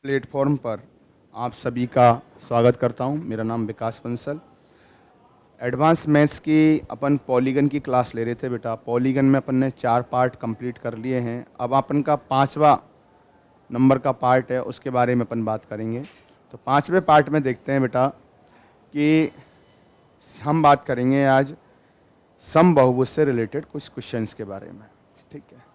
Platform पर आप सभी का स्वागत करता हूं। मेरा नाम विकास बंसल। एडवांस मैथ्स की अपन पॉलीगन की क्लास ले रहे थे बेटा। पॉलीगन में अपन ने 4 पार्ट कंप्लीट कर लिए हैं। अब अपन का 5वां नंबर का पार्ट है, उसके बारे में अपन बात करेंगे। तो 5वें पार्ट में देखते हैं बेटा कि हम बात करेंगे आज समबहुभुज से रिलेटेड कुछ क्वेश्चंस के बारे में। ठीक है,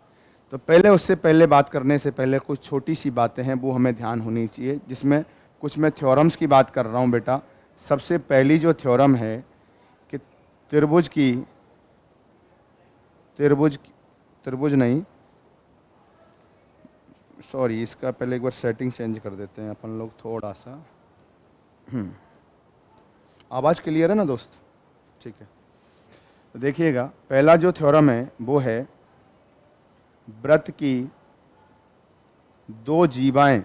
तो पहले उससे पहले बात करने से पहले कुछ छोटी सी बातें हैं वो हमें ध्यान होनी चाहिए, जिसमें कुछ मैं थ्योरम्स की बात कर रहा हूँ बेटा। सबसे पहली जो थ्योरम है कि त्रिभुज की त्रिभुज त्रिभुज नहीं, सॉरी, इसका पहले एक बार सेटिंग चेंज कर देते हैं अपन लोग थोड़ा सा। आवाज़ क्लियर है ना दोस्त? ठीक है, तो देखिएगा, पहला जो थ्योरम है वो है वृत्त की दो जीवाएं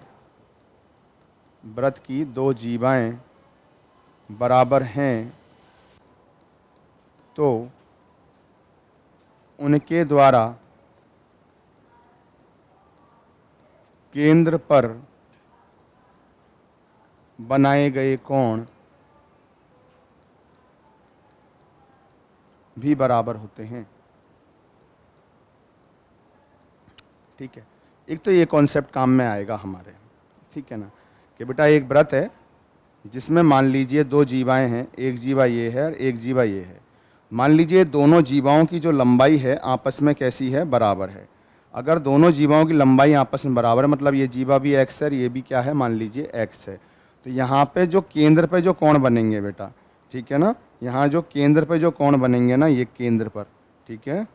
वृत्त की दो जीवाएं बराबर हैं तो उनके द्वारा केंद्र पर बनाए गए कोण भी बराबर होते हैं। ठीक है, एक तो ये कॉन्सेप्ट काम में आएगा हमारे, ठीक है ना, कि बेटा एक व्रत है जिसमें मान लीजिए दो जीवाएं हैं, एक जीवा ये है और एक जीवा ये है। मान लीजिए दोनों जीवाओं की जो लंबाई है आपस में कैसी है, बराबर है। अगर दोनों जीवाओं की लंबाई आपस में बराबर है, मतलब ये जीवा भी x है और ये भी क्या है, मान लीजिए x है, तो यहाँ पे जो केंद्र पे जो कोण बनेंगे बेटा, ठीक है ना, यहाँ जो केंद्र पे जो कोण बनेंगे ना, ये केंद्र पर, ठीक है,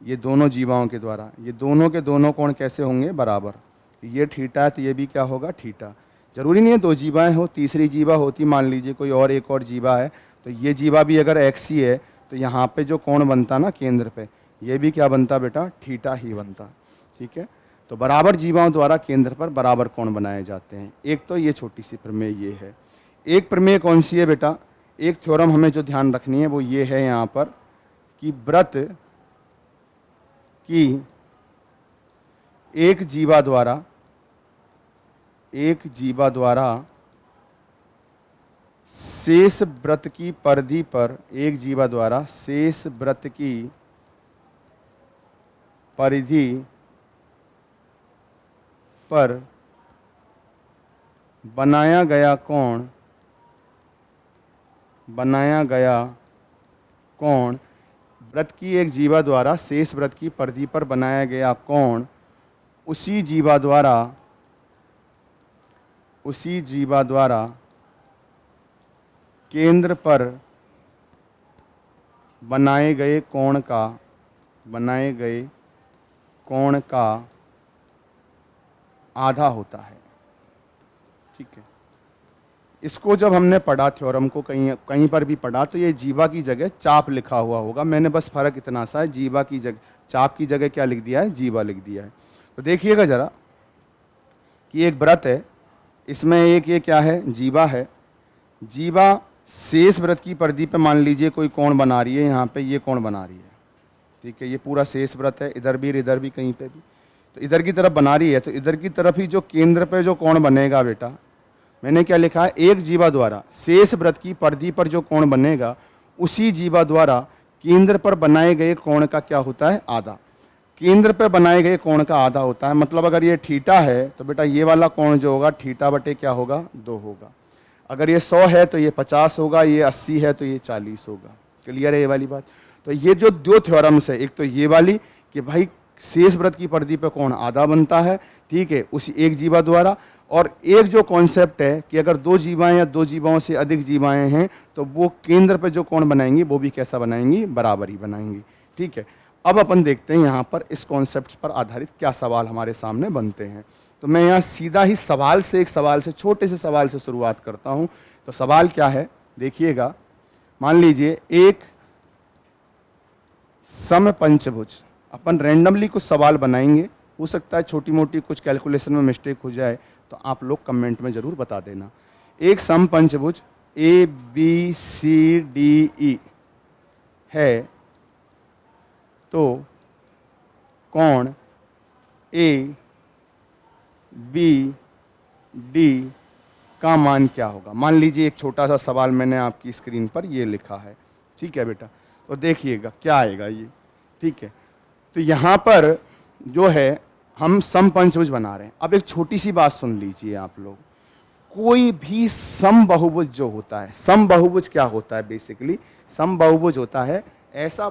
ये दोनों जीवाओं के द्वारा ये दोनों के दोनों कोण कैसे होंगे, बराबर। ये थीटा है तो ये भी क्या होगा, थीटा। जरूरी नहीं है दो जीवाएं हो, तीसरी जीवा होती, मान लीजिए कोई और एक और जीवा है, तो ये जीवा भी अगर एक्स ही है तो यहाँ पे जो कोण बनता ना केंद्र पे, ये भी क्या बनता बेटा, थीटा ही बनता। ठीक है, तो बराबर जीवाओं द्वारा केंद्र पर बराबर कोण बनाए जाते हैं। एक तो ये छोटी सी प्रमेय ये है। एक प्रमेय कौन सी है बेटा, एक थ्योरम हमें जो ध्यान रखनी है वो ये है यहाँ पर कि व्रत कि एक जीवा द्वारा शेष वृत्त की परिधि पर, एक जीवा द्वारा शेष वृत्त की परिधि पर बनाया गया कोण व्रत की एक जीवा द्वारा शेष व्रत की परिधि पर बनाया गया कोण उसी जीवा द्वारा केंद्र पर बनाए गए कोण का आधा होता है। ठीक है, इसको जब हमने पढ़ा थ्योरम को कहीं पर भी पढ़ा तो ये जीवा की जगह चाप लिखा हुआ होगा। मैंने बस फर्क इतना सा है, जीवा की जगह चाप की जगह क्या लिख दिया है, जीवा लिख दिया है। तो देखिएगा जरा कि एक व्रत है, इसमें एक ये क्या है, जीवा है। जीवा शेष व्रत की परिधि पे मान लीजिए कोई कोण बना रही है, यहाँ पे ये कोण बना रही है। ठीक है, ये पूरा शेष व्रत है, इधर भी कहीं पे भी, तो इधर की तरफ बना रही है, तो इधर की तरफ ही जो केंद्र पे जो कोण बनेगा बेटा, मैंने क्या लिखा है, एक जीवा द्वारा शेष व्रत की परिधि पर जो कोण बनेगा उसी जीवा द्वारा केंद्र पर बनाए गए कोण का क्या होता है, आधा। केंद्र पर बनाए गए कोण का आधा होता है, मतलब अगर ये थीटा है तो बेटा ये वाला कोण जो होगा थीटा बटे क्या होगा, 2 होगा। अगर ये 100 है तो ये 50 होगा, ये 80 है तो ये 40 होगा। क्लियर है ये वाली बात? तो ये जो दो थ्योरम्स है, एक तो ये वाली कि भाई शेष व्रत की परिधि पे कोण आधा बनता है, ठीक है, उसी एक जीवा द्वारा, और एक जो कॉन्सेप्ट है कि अगर दो जीवाएं या दो जीवाओं से अधिक जीवाएं हैं तो वो केंद्र पे जो कोण बनाएंगी वो भी कैसा बनाएंगी, बराबर ही बनाएंगी। ठीक है, अब अपन देखते हैं यहाँ पर इस कॉन्सेप्ट पर आधारित क्या सवाल हमारे सामने बनते हैं। तो मैं यहाँ सीधा ही एक सवाल से, छोटे से सवाल से शुरुआत करता हूँ। तो सवाल क्या है, देखिएगा, मान लीजिए एक समपंचभुज, अपन रैंडमली कुछ सवाल बनाएंगे, हो सकता है छोटी मोटी कुछ कैलकुलेशन में मिस्टेक हो जाए, तो आप लोग कमेंट में जरूर बता देना। एक समपंचभुज ए बी सी डी ई है तो कोण ए बी डी का मान क्या होगा। मान लीजिए एक छोटा सा सवाल मैंने आपकी स्क्रीन पर ये लिखा है, ठीक है बेटा, तो देखिएगा क्या आएगा ये, ठीक है। तो यहाँ पर जो है हम समपंचभुज बना रहे हैं। अब एक छोटी सी बात सुन लीजिए आप लोग, कोई भी समबाहुभुज जो होता है, समबाहुभुज क्या होता है बेसिकली, समबाहुभुज होता है ऐसा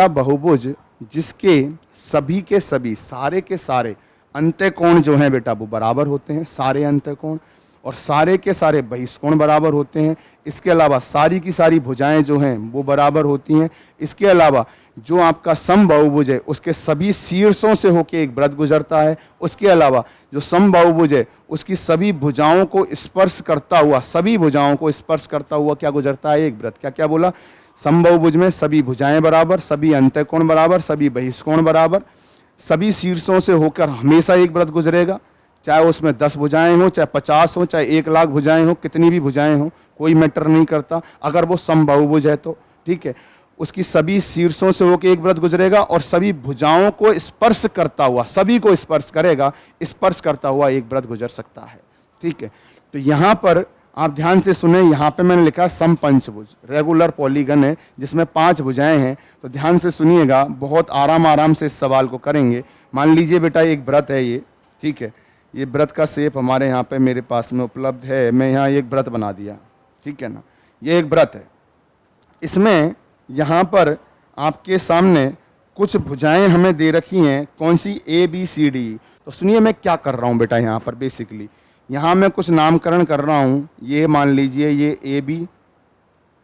बहुभुज जिसके सभी के सभी, सारे के सारे अंत्यकोण जो हैं बेटा वो बराबर होते हैं, सारे अंत्यकोण, और सारे के सारे बहिष्कोण बराबर होते हैं। इसके अलावा सारी की सारी भुजाएं जो हैं वो बराबर होती हैं। इसके अलावा जो आपका समबाहुभुज है उसके सभी शीर्षों से होके एक वृत्त गुजरता है। उसके अलावा जो समबाहुभुज है उसकी सभी भुजाओं को स्पर्श करता हुआ, सभी भुजाओं को स्पर्श करता हुआ क्या गुजरता है, एक वृत्त। क्या क्या बोला, समबाहुभुज में सभी भुजाएं बराबर, सभी अंत्यकोण बराबर, सभी बहिष्कोण बराबर, सभी शीर्षों से होकर हमेशा एक वृत्त गुजरेगा, चाहे उसमें 10 भुजाएं हो, चाहे 50 हो, चाहे 1,00,000 भुजाएं हो, कितनी भी भुजाएं हो, कोई मैटर नहीं करता, अगर वो समबाहुभुज है तो, ठीक है। उसकी सभी शीर्षों से होकर एक वृत्त गुजरेगा और सभी भुजाओं को स्पर्श करता हुआ, सभी को स्पर्श करेगा, स्पर्श करता हुआ एक वृत्त गुजर सकता है, ठीक है। तो यहां पर आप ध्यान से सुने, यहां पे मैंने लिखा समपंचभुज, रेगुलर पॉलीगन है जिसमें 5 भुजाएं हैं। तो ध्यान से सुनिएगा, बहुत आराम से इस सवाल को करेंगे। मान लीजिए बेटा एक वृत्त है ये, ठीक है, ये वृत्त का शेप हमारे यहाँ पे मेरे पास में उपलब्ध है, मैं यहाँ एक वृत्त बना दिया, ठीक है ना, ये एक वृत्त है। इसमें यहाँ पर आपके सामने कुछ भुजाएं हमें दे रखी हैं, कौन सी, ए बी सी डी। तो सुनिए मैं क्या कर रहा हूँ बेटा, यहाँ पर बेसिकली यहाँ मैं कुछ नामकरण कर रहा हूँ। ये मान लीजिए ये ए बी,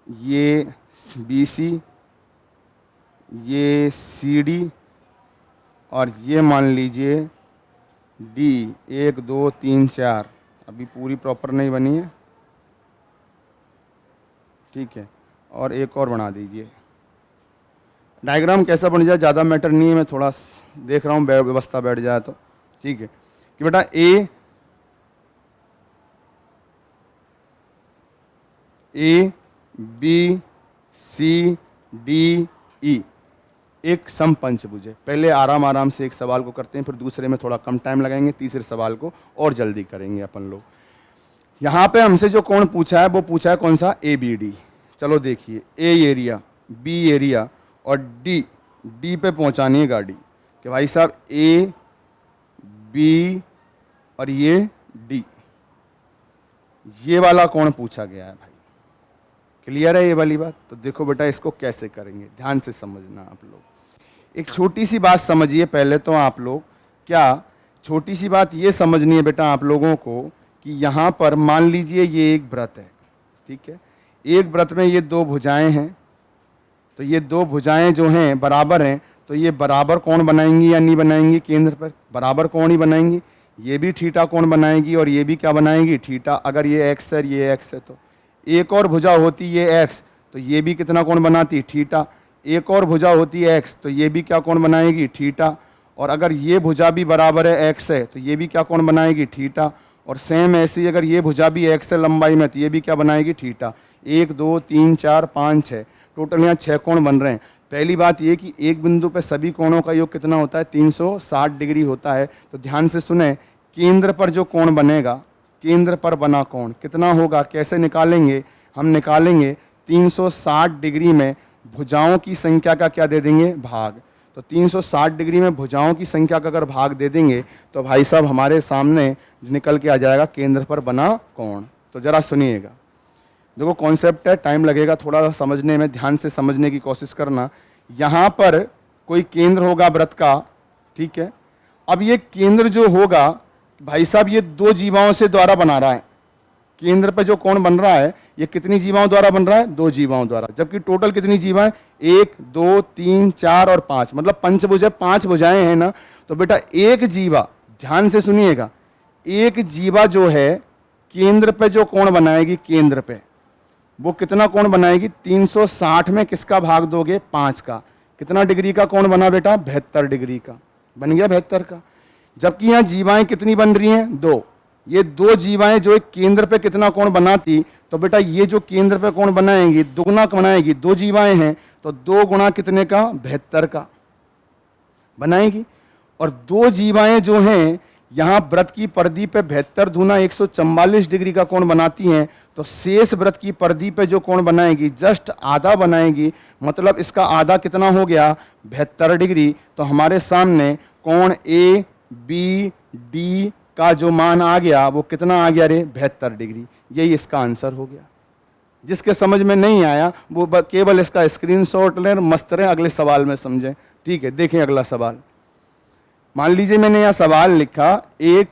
ये बी सी, ये सी डी, और ये मान लीजिए डी। 1 2 3 4, अभी पूरी प्रॉपर नहीं बनी है, ठीक है, और एक और बना दीजिए। डायग्राम कैसा बन जाए ज़्यादा मैटर नहीं है, मैं थोड़ा देख रहा हूँ व्यवस्था बैठ जाए तो, ठीक है। कि बेटा ए बी सी डी ई एक समपंचभुज है। पहले आराम से एक सवाल को करते हैं, फिर दूसरे में थोड़ा कम टाइम लगाएंगे, तीसरे सवाल को और जल्दी करेंगे अपन लोग। यहाँ पे हमसे जो कोण पूछा है वो पूछा है कौन सा, ए बी डी। चलो देखिए, ए एरिया, बी एरिया और डी पे पहुँचानी है गाड़ी कि भाई साहब ए बी और ये डी, ये वाला कोण पूछा गया है भाई। क्लियर है ये वाली बात। तो देखो बेटा इसको कैसे करेंगे, ध्यान से समझना आप लोग। एक छोटी सी बात समझिए पहले तो आप लोग, क्या छोटी सी बात ये समझनी है बेटा आप लोगों को कि यहाँ पर मान लीजिए ये एक वृत्त है, ठीक है, एक वृत्त में ये 2 भुजाएं हैं। तो ये 2 भुजाएं जो हैं बराबर हैं, तो ये बराबर कोण बनाएंगी या नहीं बनाएंगी, केंद्र पर बराबर कोण ही बनाएंगी। ये भी थीटा कोण बनाएगी और ये भी क्या बनाएगी, थीटा। अगर ये एक्स है ये एक्स है तो एक और भुजा होती ये एक्स, तो ये भी कितना कोण बनाती, थीटा। एक और भुजा होती है एक्स, तो ये भी क्या कोण बनाएगी, थीटा। और अगर ये भुजा भी बराबर है एक्स है तो ये भी क्या कोण बनाएगी, थीटा। और सेम ऐसे ही अगर ये भुजा भी एक्स है लंबाई में तो ये भी क्या बनाएगी, थीटा। 1 2 3 4 5 6, टोटल यहाँ 6 कोण बन रहे हैं। पहली बात ये कि एक बिंदु पे सभी कोणों का योग कितना होता है, 360 डिग्री होता है। तो ध्यान से सुने, केंद्र पर जो कोण बनेगा, केंद्र पर बना कोण कितना होगा, कैसे निकालेंगे, हम निकालेंगे 360 डिग्री में भुजाओं की संख्या का क्या दे देंगे, भाग। तो 360 डिग्री में भुजाओं की संख्या का अगर भाग दे देंगे तो भाई साहब हमारे सामने निकल के आ जाएगा केंद्र पर बना कोण। तो जरा सुनिएगा, देखो कॉन्सेप्ट है, टाइम लगेगा थोड़ा सा समझने में, ध्यान से समझने की कोशिश करना। यहाँ पर कोई केंद्र होगा वृत्त का, ठीक है। अब ये केंद्र जो होगा भाई साहब ये 2 जीवाओं से द्वारा बना रहा है। केंद्र पे जो कोण बन रहा है ये कितनी जीवाओं द्वारा बन रहा है, 2 जीवाओं द्वारा। जबकि टोटल कितनी जीवाएं, 1 2 3 4 और 5, मतलब पंचभुज है, 5 भुजाएं हैं ना। तो बेटा एक जीवा, ध्यान से सुनिएगा, एक जीवा जो है केंद्र पे जो कोण बनाएगी, केंद्र पे वो कितना कोण बनाएगी, 360 में किसका भाग दोगे, 5 का। कितना डिग्री का कोण बना बेटा, 72 डिग्री का बन गया, 72 का। जबकि यहाँ जीवाएं कितनी बन रही हैं, 2। ये 2 जीवाएं जो एक केंद्र पे कितना कोण बनाती, तो बेटा ये जो केंद्र पे कोण बनाएंगी दुगुना बनाएगी। 2 जीवाएं हैं तो 2 गुणा कितने का, 72 का बनाएगी। और 2 जीवाएं जो हैं यहाँ व्रत की परिधि पे 72 दूना 144 डिग्री का कोण बनाती हैं, तो शेष व्रत की परिधि पे जो कोण बनाएगी जस्ट आधा बनाएगी, मतलब इसका आधा कितना हो गया 72 डिग्री। तो हमारे सामने कोण ए बी डी का जो मान आ गया वो कितना आ गया रे 72 डिग्री। यही इसका आंसर हो गया। जिसके समझ में नहीं आया वो केवल इसका स्क्रीनशॉट लें, मस्त रहें, अगले सवाल में समझें। ठीक है, देखें अगला सवाल। मान लीजिए मैंने यह सवाल लिखा, एक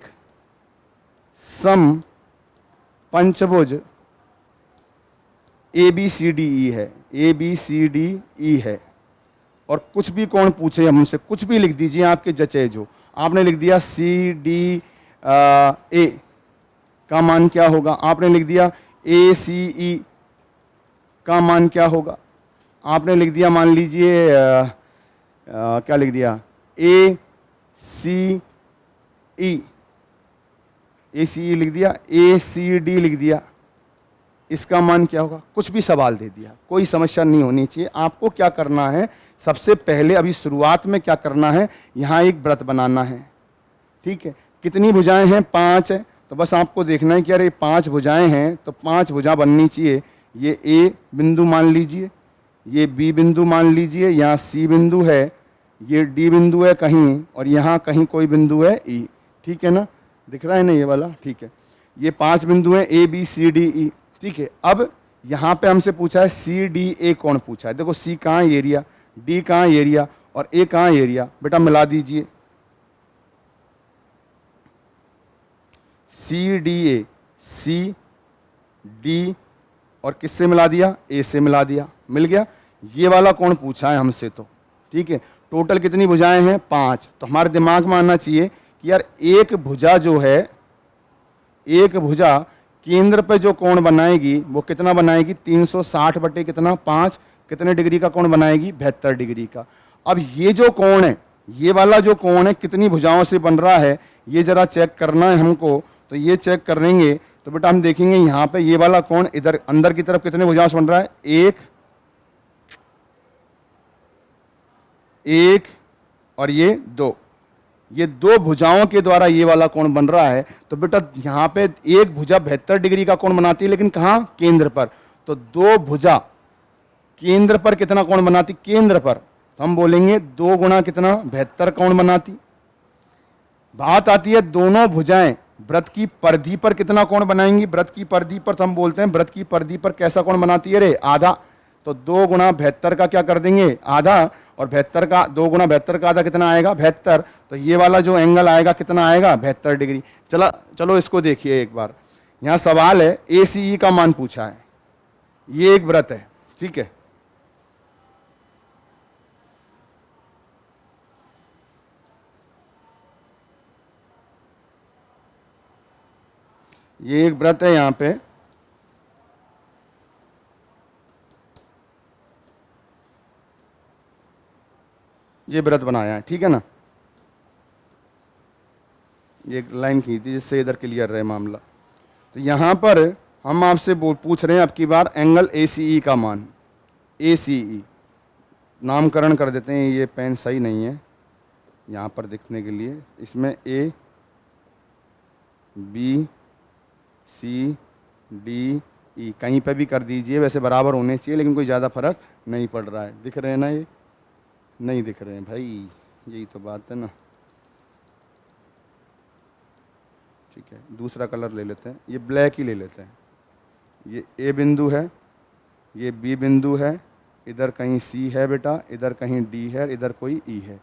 सम पंचभुज ए बी सी डी ई है, ए बी सी डी ई है, और कुछ भी कोण पूछे हमसे, कुछ भी लिख दीजिए आपके जचे जो। आपने लिख दिया सी डी ए का मान क्या होगा, आपने लिख दिया ए सी ई का मान क्या होगा, आपने लिख दिया मान लीजिए क्या लिख दिया ए सी ई, ए सी ई लिख दिया, ए सी डी लिख दिया, इसका मान क्या होगा, कुछ भी सवाल दे दिया, कोई समस्या नहीं होनी चाहिए। आपको क्या करना है, सबसे पहले अभी शुरुआत में क्या करना है, यहाँ एक व्रत बनाना है। ठीक है, कितनी भुजाएं हैं 5 है, तो बस आपको देखना है कि अरे 5 भुजाएं हैं तो 5 भुजा बननी चाहिए। ये ए बिंदु मान लीजिए, ये बी बिंदु मान लीजिए, यहाँ सी बिंदु है, ये डी बिंदु है कहीं, और यहाँ कहीं कोई बिंदु है ई। ठीक है ना, दिख रहा है ना ये वाला। ठीक है, ये 5 बिंदु हैं ए बी सी डी ई। ठीक है, अब यहाँ पे हमसे पूछा है सी डी ए कौन पूछा है। देखो सी कहाँ एरिया, डी कहाँ एरिया, और ए कहाँ एरिया, बेटा मिला दीजिए। C D A, C D और किससे मिला दिया, ए से मिला दिया, मिल गया। ये वाला कौन पूछा है हमसे तो। ठीक है, टोटल कितनी भुजाएं हैं 5। तो हमारे दिमाग में आना चाहिए कि यार एक भुजा जो है, एक भुजा केंद्र पे जो कोण बनाएगी वो कितना बनाएगी 360 बटे कितना 5, कितने डिग्री का कोण बनाएगी 72 डिग्री का। अब ये जो कोण है, ये वाला जो कोण है कितनी भुजाओं से बन रहा है ये जरा चेक करना है हमको। तो ये चेक करेंगे तो बेटा हम देखेंगे यहाँ पे ये वाला कोण इधर अंदर की तरफ कितने भुजाओं से बन रहा है, एक और ये 2, ये 2 भुजाओं के द्वारा ये वाला कोण बन रहा है। तो बेटा यहाँ पे एक भुजा 72 डिग्री का कोण बनाती है, लेकिन कहाँ, केंद्र पर। तो 2 भुजा केंद्र पर कितना कोण बनाती, केंद्र पर, तो हम बोलेंगे 2 गुणा कितना 72 कोण बनाती। बात आती है दोनों भुजाएं व्रत की परिधि पर कितना कोण बनाएंगी, व्रत की परिधि पर, तो हम बोलते हैं व्रत की परिधि पर कैसा कोण बनाती है रे, आधा। तो 2 गुणा 72 का क्या कर देंगे, आधा, और 72 का 2 गुणा 72 का आधा कितना आएगा 72। तो ये वाला जो एंगल आएगा कितना आएगा 72 डिग्री। चलो इसको देखिए एक बार। यहाँ सवाल है ए सी ई का मान पूछा है, ये एक व्रत है। ठीक है, ये एक व्रत है, यहाँ पे ये व्रत बनाया है। ठीक है ना, ये एक लाइन खींच दी जिससे इधर क्लियर रहे मामला। तो यहाँ पर हम आपसे पूछ रहे हैं अब की बार एंगल ए सी ई का मान, ए सी ई नामकरण कर देते हैं, ये पेन सही नहीं है यहाँ पर दिखने के लिए। इसमें ए बी सी डी ई कहीं पे भी कर दीजिए, वैसे बराबर होने चाहिए, लेकिन कोई ज़्यादा फर्क नहीं पड़ रहा है। दिख रहे हैं ना, ये नहीं दिख रहे हैं भाई, यही तो बात है ना। ठीक है, दूसरा कलर ले लेते हैं, ये ब्लैक ही ले लेते हैं। ये ए बिंदु है, ये बी बिंदु है, इधर कहीं सी है बेटा, इधर कहीं डी है, इधर कोई ई है।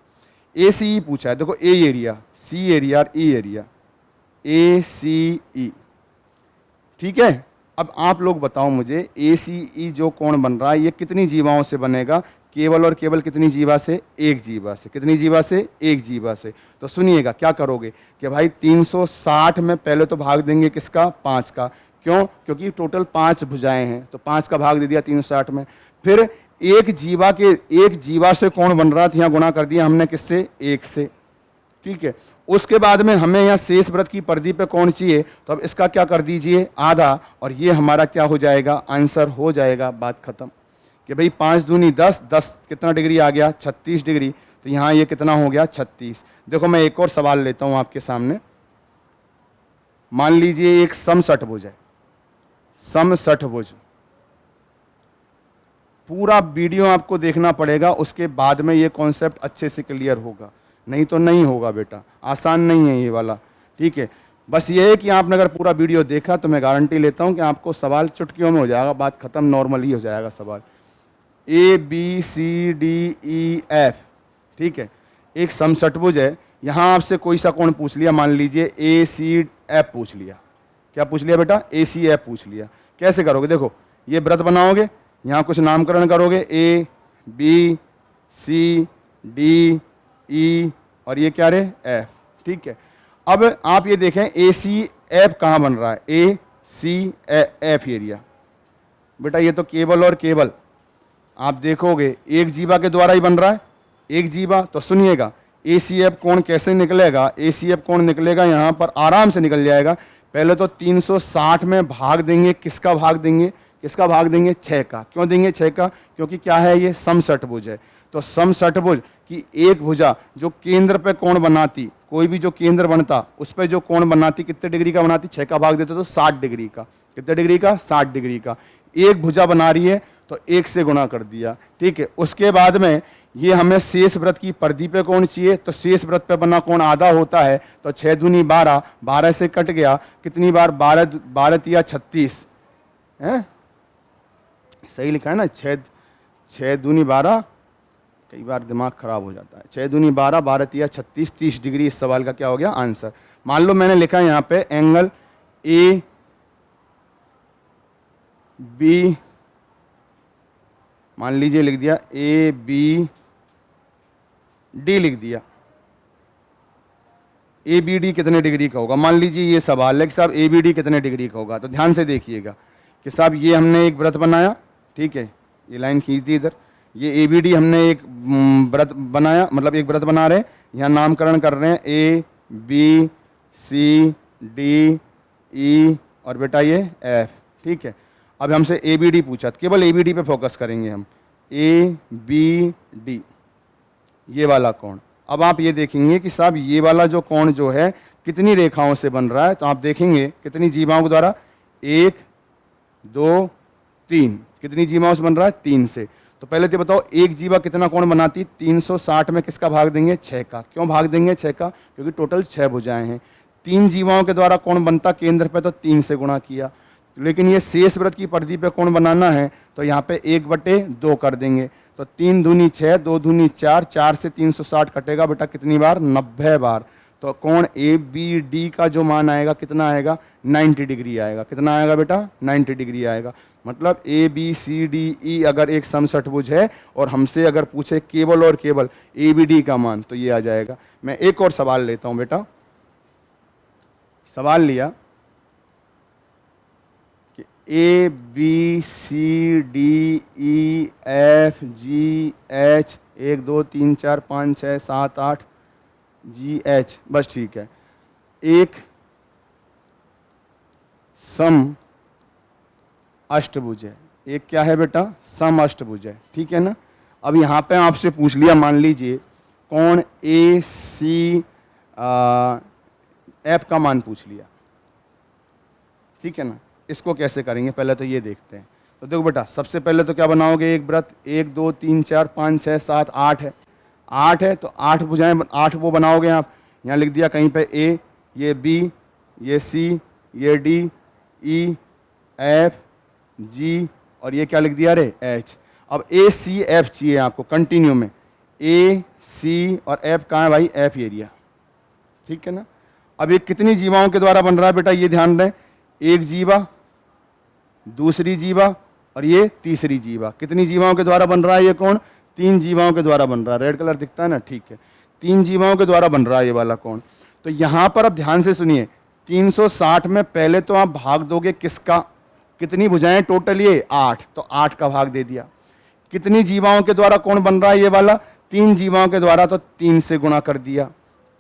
ए सी ई पूछा है, देखो ए एरिया, सी एरिया और ई एरिया, ए सी ई। ठीक है, अब आप लोग बताओ मुझे ए सी ई जो कोण बन रहा है ये कितनी जीवाओं से बनेगा, केवल और केवल कितनी जीवा से, एक जीवा से। कितनी जीवा से, एक जीवा से। तो सुनिएगा क्या करोगे कि भाई 360 में पहले तो भाग देंगे किसका, 5 का। क्यों, क्योंकि टोटल 5 भुजाएं हैं, तो 5 का भाग दे दिया 360 में। फिर एक जीवा से कोण बन रहा था, यहाँ गुणा कर दिया हमने किससे, 1 से। ठीक है, उसके बाद में हमें यहाँ शेष व्रत की परिधि पे कोण चाहिए, तो अब इसका क्या कर दीजिए, आधा, और ये हमारा क्या हो जाएगा, आंसर हो जाएगा। बात खत्म कि भाई 5 दूनी 10, 10 कितना डिग्री आ गया 36 डिग्री। तो यहाँ ये कितना हो गया 36। देखो मैं एक और सवाल लेता हूँ आपके सामने, मान लीजिए एक समषटभुज है, समषटभुज। पूरा वीडियो आपको देखना पड़ेगा, उसके बाद में ये कॉन्सेप्ट अच्छे से क्लियर होगा, नहीं तो नहीं होगा बेटा, आसान नहीं है ये वाला। ठीक है, बस ये है कि आपने अगर पूरा वीडियो देखा तो मैं गारंटी लेता हूं कि आपको सवाल चुटकियों में हो जाएगा, बात खत्म, नॉर्मल ही हो जाएगा सवाल। A B C D E F, ठीक है, एक समषटभुज है। यहां आपसे कोई सा कोण पूछ लिया, मान लीजिए ए सी एफ पूछ लिया। क्या पूछ लिया बेटा? ए सी एफ पूछ लिया। कैसे करोगे? देखो, ये व्रत बनाओगे, यहां कुछ नामकरण करोगे, ए बी सी डी ई और ये क्या रे? एफ। ठीक है, अब आप ये देखें ए सी एफ कहां बन रहा है? ए सी एफ एरिया। बेटा ये तो केबल और केबल, आप देखोगे एक जीवा के द्वारा ही बन रहा है, एक जीवा। तो सुनिएगा, ए सी एफ कोण कैसे निकलेगा? ए सी एफ कोण निकलेगा यहां पर, आराम से निकल जाएगा। पहले तो 360 में भाग देंगे, किसका भाग देंगे? किसका भाग देंगे? 6 का। क्यों देंगे 6 का? क्योंकि क्या है, ये समषटभुज है। तो समषटभुज की एक भुजा जो केंद्र पे कोण बनाती, कोई भी जो केंद्र बनता उस पे जो कोण बनाती, कितने डिग्री का बनाती? 6 का भाग देते तो 60 डिग्री का। कितने डिग्री का? 60 डिग्री का। एक भुजा बना रही है तो 1 से गुणा कर दिया। ठीक है, उसके बाद में ये हमें शेष व्रत की परिधि पे कोण चाहिए, तो शेष व्रत पे बना कोण आधा होता है, तो 6 दूनी 12, 12 से कट गया, कितनी बार? 12 तिया 36 है, सही लिखा है ना? 6 दूनी 12, कई बार दिमाग खराब हो जाता है। 6 दूनी 12, 12 तिया 36, 30 डिग्री इस सवाल का क्या हो गया? आंसर। मान लो मैंने लिखा है यहाँ पे एंगल ए बी, मान लीजिए लिख दिया ए बी डी, लिख दिया। ए बी डी कितने डिग्री का होगा? मान लीजिए ये सवाल है कि साहब ए बी डी कितने डिग्री का होगा, तो ध्यान से देखिएगा कि साहब ये हमने एक व्रत बनाया, ठीक है, ये लाइन खींच दी इधर, ये ए बी डी हमने एक व्रत बनाया, मतलब एक व्रत बना रहे हैं, यहाँ नामकरण कर रहे हैं ए बी सी डी ई और बेटा ये एफ। ठीक है, अब हमसे ए बी डी पूछा, केवल ए बी डी पे फोकस करेंगे हम, ए बी डी ये वाला कोण। अब आप ये देखेंगे कि साहब ये वाला जो कोण जो है कितनी रेखाओं से बन रहा है, तो आप देखेंगे कितनी जीवाओं के द्वारा? 1 2 3, कितनी जीवाओं से बन रहा है? 3 से। तो पहले तो बताओ एक जीवा कितना कोण बनाती? 360 में किसका भाग देंगे? 6 का। क्यों भाग देंगे 6 का? क्योंकि टोटल 6 भुजाएं हैं। 3 जीवाओं के द्वारा कोण बनता केंद्र पे, तो 3 से गुणा किया। लेकिन ये शेष व्रत की परिधि पे कोण बनाना है, तो यहाँ पे 1/2 कर देंगे, तो 3 दूनी 6, 2 दूनी 4, 4 से 360 कटेगा बेटा कितनी बार? 90 बार। तो कोण ए बी डी का जो मान आएगा कितना आएगा? 90 डिग्री आएगा। कितना आएगा बेटा? 90 डिग्री आएगा। मतलब ए बी सी डी ई अगर एक समषटभुज है और हमसे अगर पूछे केवल और केवल ए बी डी का मान, तो ये आ जाएगा। मैं एक और सवाल लेता हूं बेटा। सवाल लिया कि A B C D E F G H 1 2 3 4 5 6 7 8 G H, बस ठीक है। एक सम अष्टभुज है, एक क्या है बेटा? सम अष्टभुज है। ठीक है ना? अब यहां पे आपसे पूछ लिया, मान लीजिए कोण ए सी एफ का मान पूछ लिया, ठीक है ना? इसको कैसे करेंगे पहले तो ये देखते हैं। तो देखो बेटा, सबसे पहले तो क्या बनाओगे? एक व्रत 1 2 3 4 5 6 7 8 है, 8 है तो 8 भुजाएं, 8 वो बनाओगे आप। यहाँ लिख दिया कहीं पे ए, ये बी, ये सी, ये डी, ई, एफ, जी और ये क्या लिख दिया रे? एच। अब ए सी एफ चाहिए आपको कंटिन्यू में, ए सी और एफ कहाँ है भाई? F area. ठीक है ना? अब ये कितनी जीवाओं के द्वारा बन रहा है बेटा? ये ध्यान दें, एक जीवा, दूसरी जीवा और ये तीसरी जीवा। कितनी जीवाओं के द्वारा बन रहा है ये कोण? 3 जीवाओं के द्वारा बन रहा है। रेड कलर दिखता है ना? ठीक है, 3 जीवाओं के द्वारा बन रहा है ये वाला कोण। तो यहां पर अब ध्यान से सुनिए, 360 में पहले तो आप भाग दोगे किसका? कितनी भुजाएं टोटल? ये 8, तो 8 का भाग दे दिया। कितनी जीवाओं के द्वारा कोण बन रहा है ये वाला? 3 जीवाओं के द्वारा, तो 3 से गुणा कर दिया।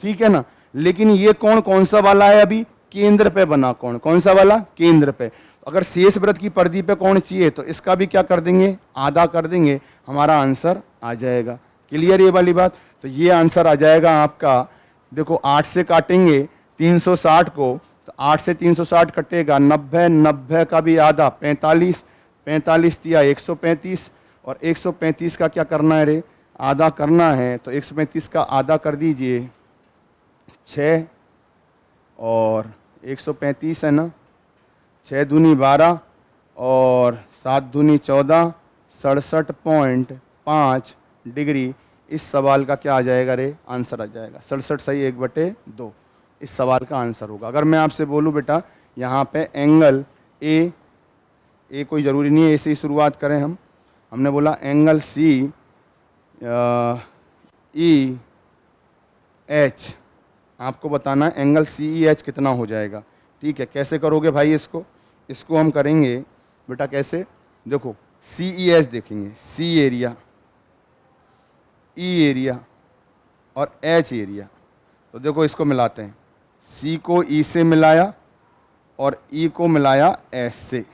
ठीक है ना? लेकिन ये कोण कौन सा वाला है? अभी केंद्र पे बना कोण। कौन सा वाला? केंद्र पे। अगर शेष व्रत की परिधि पे कोण चाहिए तो इसका भी क्या कर देंगे? आधा कर देंगे, हमारा आंसर आ जाएगा। क्लियर ये वाली बात? तो ये आंसर आ जाएगा आपका, देखो 8 से काटेंगे 360 को, तो 8 से 360 कटेगा 90, 90 का भी आधा 45, 45 दिया 135, और 135 का क्या करना है रे, आधा करना है, तो 135 का आधा कर दीजिए 6, और 135 है ना, 6 दूनी 12 और 7 दूनी 14, 67.5 डिग्री। इस सवाल का क्या आ जाएगा रे, आंसर आ जाएगा 67 सही 1/2, इस सवाल का आंसर होगा। अगर मैं आपसे बोलूँ बेटा यहाँ पे एंगल ए कोई ज़रूरी नहीं है ए से ही शुरुआत करें हमने बोला एंगल सी ई एच, आपको बताना है एंगल सी ई एच कितना हो जाएगा। ठीक है, कैसे करोगे भाई इसको हम करेंगे बेटा कैसे, देखो सी ई एच देखेंगे, सी एरिया, ई एरिया और एच एरिया, तो देखो इसको मिलाते हैं, सी को ई से मिलाया और ई को मिलाया एच से,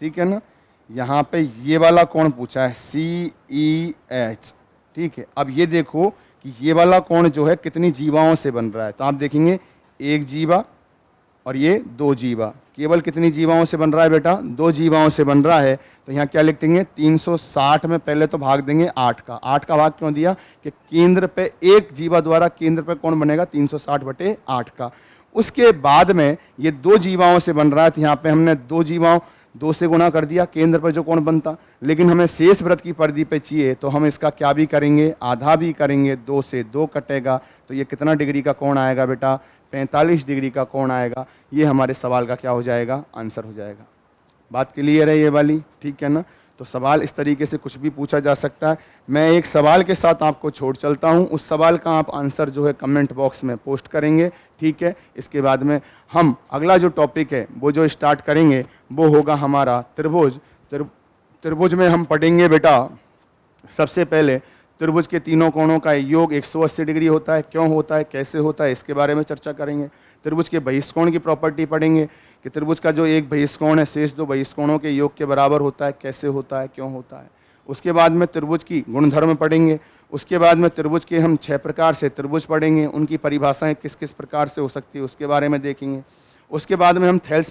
ठीक है ना। यहाँ पे ये वाला कोण पूछा है सी ई एच, ठीक है। अब ये देखो कि ये वाला कोण जो है कितनी जीवाओं से बन रहा है, तो आप देखेंगे 1 जीवा और ये 2 जीवा, केवल कितनी जीवाओं से बन रहा है बेटा, 2 जीवाओं से बन रहा है। तो यहाँ क्या लिख देंगे 360 में पहले तो भाग देंगे 8 का, 8 का भाग क्यों दिया कि केंद्र पे एक जीवा द्वारा केंद्र पे कौन बनेगा 360/8 का। उसके बाद में ये 2 जीवाओं से बन रहा है, तो यहाँ पे हमने 2 जीवाओं 2 से गुणा कर दिया, केंद्र पर जो कोण बनता, लेकिन हमें शेष वृत्त की परिधि पे चाहिए, तो हम इसका क्या भी करेंगे, आधा भी करेंगे, 2 से 2 कटेगा, तो ये कितना डिग्री का कोण आएगा बेटा, 45 डिग्री का कोण आएगा। ये हमारे सवाल का क्या हो जाएगा, आंसर हो जाएगा। बात क्लियर है ये वाली, ठीक है ना। तो सवाल इस तरीके से कुछ भी पूछा जा सकता है। मैं एक सवाल के साथ आपको छोड़ चलता हूं, उस सवाल का आप आंसर जो है कमेंट बॉक्स में पोस्ट करेंगे, ठीक है। इसके बाद में हम अगला जो टॉपिक है वो जो स्टार्ट करेंगे वो होगा हमारा त्रिभुज। त्रिभुज में हम पढ़ेंगे बेटा सबसे पहले त्रिभुज के तीनों कोणों का योग 180 डिग्री होता है, क्यों होता है, कैसे होता है, इसके बारे में चर्चा करेंगे। त्रिभुज के बहिष्कोण की प्रॉपर्टी पढ़ेंगे कि त्रिभुज का जो एक बहिष्कोण है शेष 2 बहिष्कोणों के योग के बराबर होता है, कैसे होता है, क्यों होता है। उसके बाद में त्रिभुज की गुणधर्म पढ़ेंगे। उसके बाद में त्रिभुज के हम 6 प्रकार से त्रिभुज पढ़ेंगे, उनकी परिभाषाएं किस किस प्रकार से हो सकती है उसके बारे में देखेंगे। उसके बाद में हम थेल्स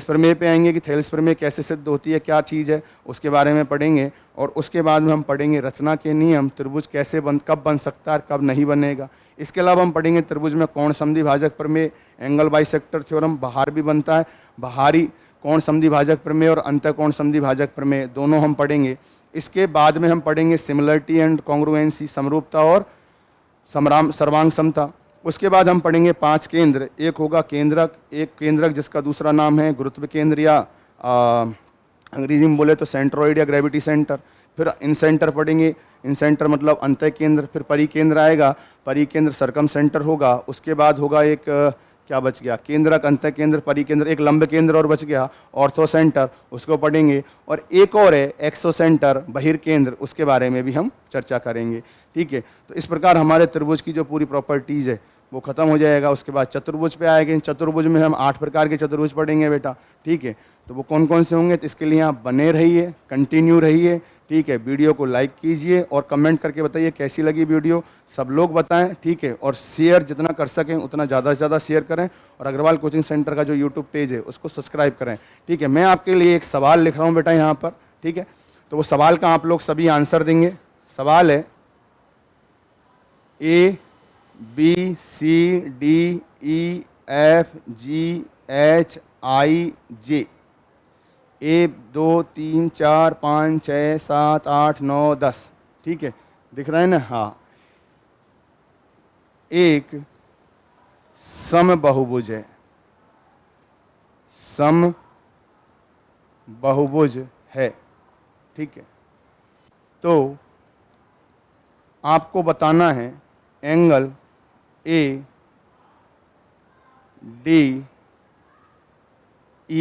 प्रमेय पे आएंगे कि थेल्स प्रमेय कैसे सिद्ध होती है, क्या चीज़ है, उसके बारे में पढ़ेंगे। और उसके बाद में हम पढ़ेंगे रचना के नियम, त्रिभुज कैसे कब बन सकता है, कब नहीं बनेगा। इसके अलावा हम पढ़ेंगे त्रिभुज में कोण समद्वि भाजक प्रमेय, एंगल बाइसेक्टर थ्योरम, बाहर भी बनता है, बाहरी कोण समद्वि भाजक प्रमेय और अंतःकोण समद्वि भाजक प्रमेय, दोनों हम पढ़ेंगे। इसके बाद में हम पढ़ेंगे सिमिलरिटी एंड कॉन्ग्रुएंसी, समरूपता और सर्वांग समता। उसके बाद हम पढ़ेंगे 5 केंद्र, एक होगा केंद्रक, एक केंद्रक जिसका दूसरा नाम है गुरुत्व केंद्र या अंग्रेजी में बोले तो सेंट्रोइड या ग्रेविटी सेंटर। फिर इन सेंटर पढ़ेंगे, इन सेंटर मतलब अंतः केंद्र। फिर परिकेंद्र आएगा, परिकेंद्र सरकम सेंटर होगा। उसके बाद होगा एक क्या बच गया, केंद्रक, अंतः केंद्र, परिकेंद्र, एक लंब केंद्र और बच गया ऑर्थो सेंटर, उसको पढ़ेंगे। और एक और है एक्सो सेंटर, बहिर्केंद्र, उसके बारे में भी हम चर्चा करेंगे, ठीक है। तो इस प्रकार हमारे त्रिभुज की जो पूरी प्रॉपर्टीज़ है वो खत्म हो जाएगा। उसके बाद चतुर्भुज पे आएंगे, चतुर्भुज में हम 8 प्रकार के चतुर्भुज पढ़ेंगे बेटा, ठीक है। तो वो कौन कौन से होंगे, तो इसके लिए आप बने रहिए, कंटिन्यू रहिए, ठीक है। वीडियो को लाइक कीजिए और कमेंट करके बताइए कैसी लगी वीडियो, सब लोग बताएं, ठीक है। और शेयर जितना कर सकें उतना ज़्यादा से ज़्यादा शेयर करें, और अग्रवाल कोचिंग सेंटर का जो यूट्यूब पेज है उसको सब्सक्राइब करें, ठीक है। मैं आपके लिए एक सवाल लिख रहा हूँ बेटा यहाँ पर, ठीक है। तो वो सवाल का आप लोग सभी आंसर देंगे। सवाल है ABCDEFGHIJ, 1 2 3 4 5 6 7 8 9 10, ठीक है, दिख रहा है ना, हाँ। एक समबाहुभुज है, समबाहुभुज है, ठीक है। तो आपको बताना है एंगल ADE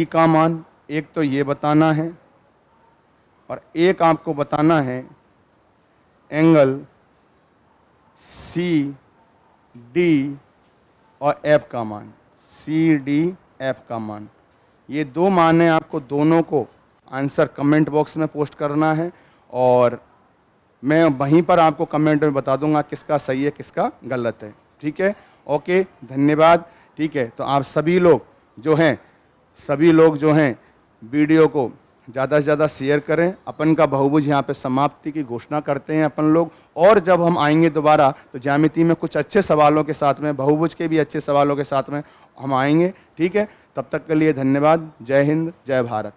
का मान, एक तो ये बताना है, और एक आपको बताना है एंगल CD और F का मान, CDF का मान। ये 2 मान है, आपको दोनों को आंसर कमेंट बॉक्स में पोस्ट करना है, और मैं वहीं पर आपको कमेंट में बता दूंगा किसका सही है किसका गलत है, ठीक है। ओके, धन्यवाद। ठीक है, तो आप सभी लोग जो हैं वीडियो को ज़्यादा से ज़्यादा शेयर करें। अपन का बहुभुज यहाँ पे समाप्ति की घोषणा करते हैं अपन लोग, और जब हम आएंगे दोबारा तो ज्यामिति में कुछ अच्छे सवालों के साथ में, बहुभुज के भी अच्छे सवालों के साथ में हम आएंगे। ठीक है, तब तक के लिए धन्यवाद। जय हिंद, जय भारत।